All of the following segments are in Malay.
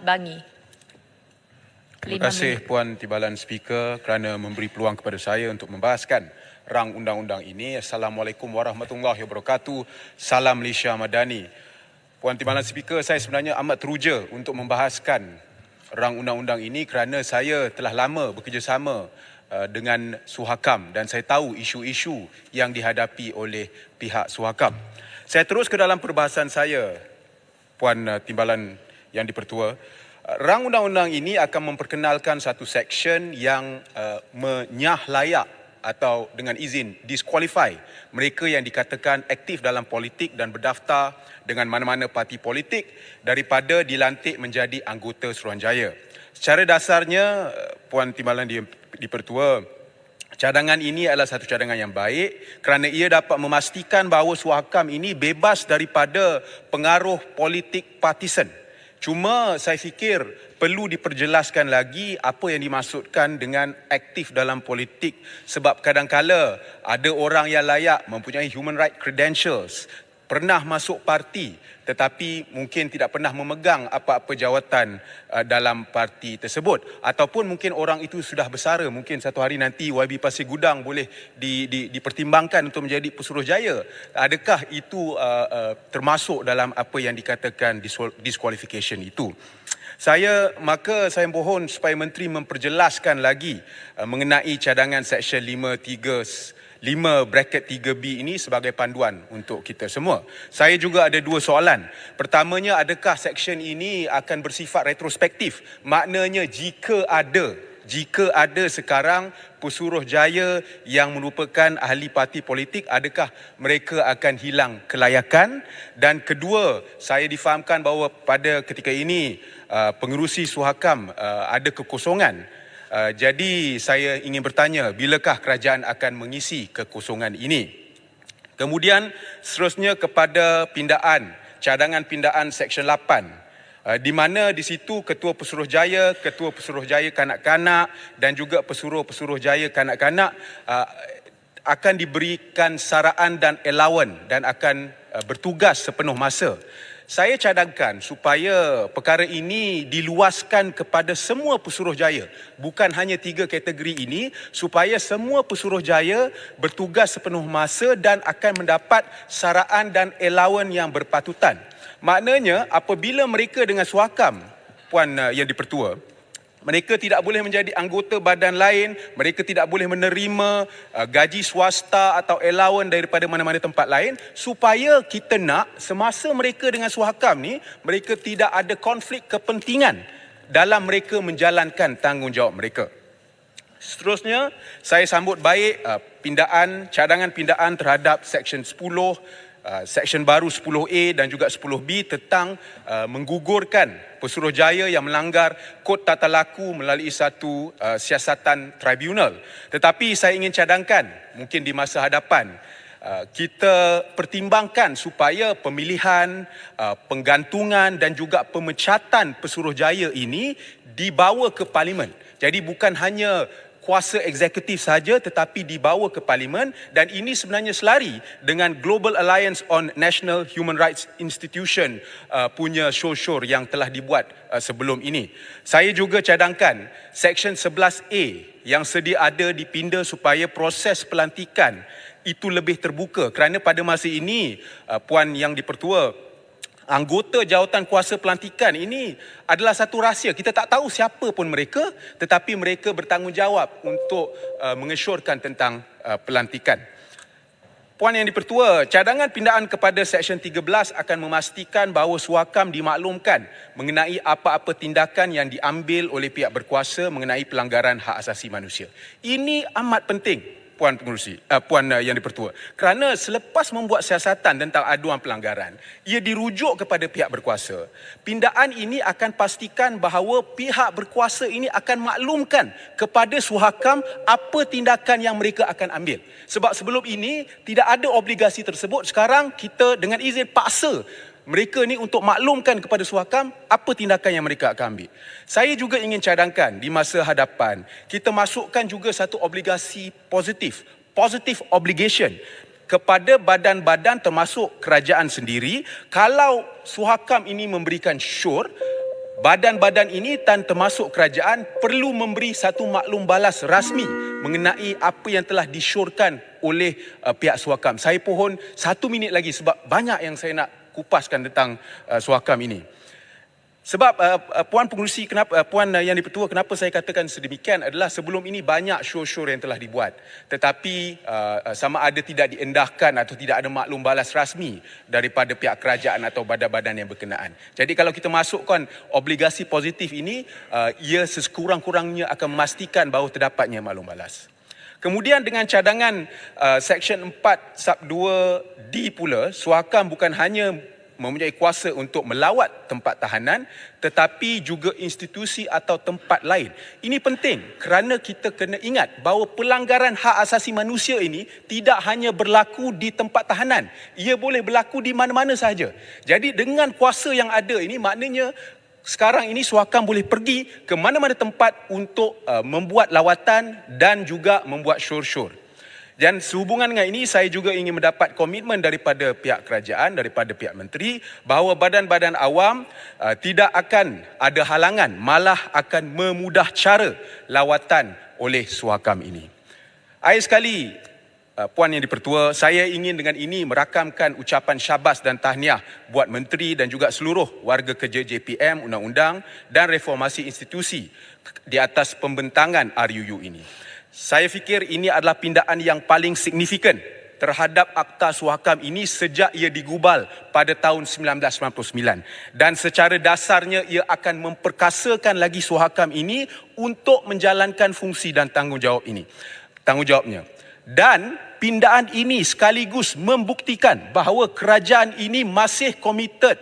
Bangi. Terima kasih Puan Timbalan Speaker kerana memberi peluang kepada saya untuk membahaskan rang undang-undang ini. Assalamualaikum warahmatullahi wabarakatuh. Salam Malaysia Madani. Puan Timbalan Speaker, saya sebenarnya amat teruja untuk membahaskan rang undang-undang ini kerana saya telah lama bekerjasama dengan Suhakam dan saya tahu isu-isu yang dihadapi oleh pihak Suhakam. Saya terus ke dalam perbahasan saya, Puan Timbalan yang dipertua. Rang undang-undang ini akan memperkenalkan satu seksyen yang menyah layak atau dengan izin disqualify mereka yang dikatakan aktif dalam politik dan berdaftar dengan mana-mana parti politik daripada dilantik menjadi anggota Suruhanjaya. Secara dasarnya, Puan Timbalan dipertua, cadangan ini adalah satu cadangan yang baik kerana ia dapat memastikan bahawa Suhakam ini bebas daripada pengaruh politik partisan. Cuma saya fikir perlu diperjelaskan lagi apa yang dimaksudkan dengan aktif dalam politik sebab kadang-kala ada orang yang layak mempunyai human right credentials, pernah masuk parti tetapi mungkin tidak pernah memegang apa-apa jawatan dalam parti tersebut ataupun mungkin orang itu sudah bersara, mungkin satu hari nanti YB Pasir Gudang boleh dipertimbangkan untuk menjadi Pesuruhjaya. Adakah itu termasuk dalam apa yang dikatakan disqualification itu? Maka saya mohon supaya Menteri memperjelaskan lagi mengenai cadangan Seksyen 5(3)(b) ini sebagai panduan untuk kita semua. Saya juga ada dua soalan. Pertamanya, adakah seksyen ini akan bersifat retrospektif? Maknanya jika ada sekarang Pesuruhjaya yang merupakan ahli parti politik, adakah mereka akan hilang kelayakan? Dan kedua, saya difahamkan bahawa pada ketika ini pengerusi Suhakam ada kekosongan. Jadi saya ingin bertanya, bilakah kerajaan akan mengisi kekosongan ini? Kemudian seterusnya kepada cadangan pindaan Seksyen 8, di mana di situ Ketua Pesuruhjaya kanak-kanak dan juga Pesuruh-Pesuruhjaya kanak-kanak akan diberikan saraan dan allowance dan akan bertugas sepenuh masa. Saya cadangkan supaya perkara ini diluaskan kepada semua Pesuruhjaya, bukan hanya 3 kategori ini, supaya semua Pesuruhjaya bertugas sepenuh masa dan akan mendapat saraan dan allowance yang berpatutan. Maknanya apabila mereka dengan Suhakam, Puan yang dipertua, mereka tidak boleh menjadi anggota badan lain, mereka tidak boleh menerima gaji swasta atau allowance daripada mana-mana tempat lain, supaya kita nak semasa mereka dengan Suhakam ni, mereka tidak ada konflik kepentingan dalam mereka menjalankan tanggungjawab mereka. Seterusnya, saya sambut baik cadangan pindaan terhadap Seksyen 10, Seksyen baru 10A dan juga 10B tentang menggugurkan Pesuruhjaya yang melanggar Kod Tata Laku melalui satu siasatan tribunal. Tetapi saya ingin cadangkan, mungkin di masa hadapan, kita pertimbangkan supaya pemilihan, penggantungan dan juga pemecatan Pesuruhjaya ini dibawa ke Parlimen. Jadi bukan hanya kuasa eksekutif saja tetapi dibawa ke Parlimen, dan ini sebenarnya selari dengan Global Alliance on National Human Rights Institution punya show yang telah dibuat sebelum ini. Saya juga cadangkan Seksyen 11A yang sedia ada dipinda supaya proses pelantikan itu lebih terbuka kerana pada masa ini, Puan yang dipertua, anggota jawatan kuasa pelantikan ini adalah satu rahsia. Kita tak tahu siapa pun mereka, tetapi mereka bertanggungjawab untuk mengesyorkan tentang pelantikan. Puan yang dipertua, cadangan pindaan kepada Seksyen 13 akan memastikan bahawa Suhakam dimaklumkan mengenai apa-apa tindakan yang diambil oleh pihak berkuasa mengenai pelanggaran hak asasi manusia. Ini amat penting, Puan yang dipertua, kerana selepas membuat siasatan tentang aduan pelanggaran, ia dirujuk kepada pihak berkuasa. Pindaan ini akan pastikan bahawa pihak berkuasa ini akan maklumkan kepada Suhakam apa tindakan yang mereka akan ambil. Sebab sebelum ini tidak ada obligasi tersebut, sekarang kita dengan izin paksa mereka ni untuk maklumkan kepada Suhakam apa tindakan yang mereka akan ambil. Saya juga ingin cadangkan di masa hadapan, kita masukkan juga satu obligasi positive obligation kepada badan-badan termasuk kerajaan sendiri. Kalau Suhakam ini memberikan syur, badan-badan ini dan termasuk kerajaan perlu memberi satu maklum balas rasmi mengenai apa yang telah disyorkan oleh pihak Suakam. Saya pohon 1 minit lagi sebab banyak yang saya nak kupaskan tentang Suakam ini. Sebab Puan Pengerusi, Puan Yang di-Pertua, kenapa saya katakan sedemikian adalah sebelum ini banyak show-show yang telah dibuat. Tetapi sama ada tidak diendahkan atau tidak ada maklum balas rasmi daripada pihak kerajaan atau badan-badan yang berkenaan. Jadi kalau kita masukkan obligasi positif ini, ia sekurang-kurangnya akan memastikan bahawa terdapatnya maklum balas. Kemudian dengan cadangan Seksyen 4 Sub 2D pula, Suakam bukan hanya mempunyai kuasa untuk melawat tempat tahanan tetapi juga institusi atau tempat lain. Ini penting kerana kita kena ingat bahawa pelanggaran hak asasi manusia ini tidak hanya berlaku di tempat tahanan. Ia boleh berlaku di mana-mana sahaja. Jadi dengan kuasa yang ada ini maknanya sekarang ini Suakam boleh pergi ke mana-mana tempat untuk membuat lawatan dan juga membuat syur-syur. Dan sehubungan dengan ini, saya juga ingin mendapat komitmen daripada pihak kerajaan, daripada pihak menteri, bahawa badan-badan awam tidak akan ada halangan, malah akan memudah cara lawatan oleh Suakam ini. Akhir sekali, Puan Yang di-Pertua, saya ingin dengan ini merakamkan ucapan syabas dan tahniah buat menteri dan juga seluruh warga kerja JPM, undang-undang dan reformasi institusi di atas pembentangan RUU ini. Saya fikir ini adalah pindaan yang paling signifikan terhadap Akta Suakam ini sejak ia digubal pada tahun 1999. Dan secara dasarnya ia akan memperkasakan lagi Suakam ini untuk menjalankan fungsi dan tanggungjawabnya. Dan pindaan ini sekaligus membuktikan bahawa kerajaan ini masih komited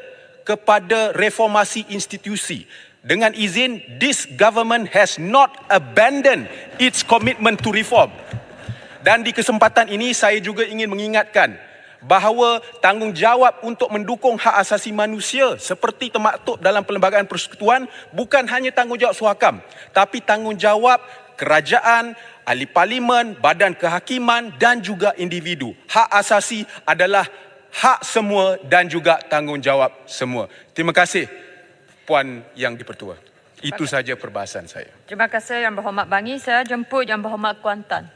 kepada reformasi institusi. Dengan izin, this government has not abandoned its commitment to reform. Dan di kesempatan ini saya juga ingin mengingatkan bahawa tanggungjawab untuk mendukung hak asasi manusia seperti termaktub dalam Perlembagaan Persekutuan bukan hanya tanggungjawab Suakam, tapi tanggungjawab kerajaan, ahli parlimen, badan kehakiman dan juga individu. Hak asasi adalah hak semua dan juga tanggungjawab semua. Terima kasih Puan Yang di-Pertua. Itu saja perbahasan saya. Terima kasih Yang Berhormat Bangi. Saya jemput Yang Berhormat Kuantan.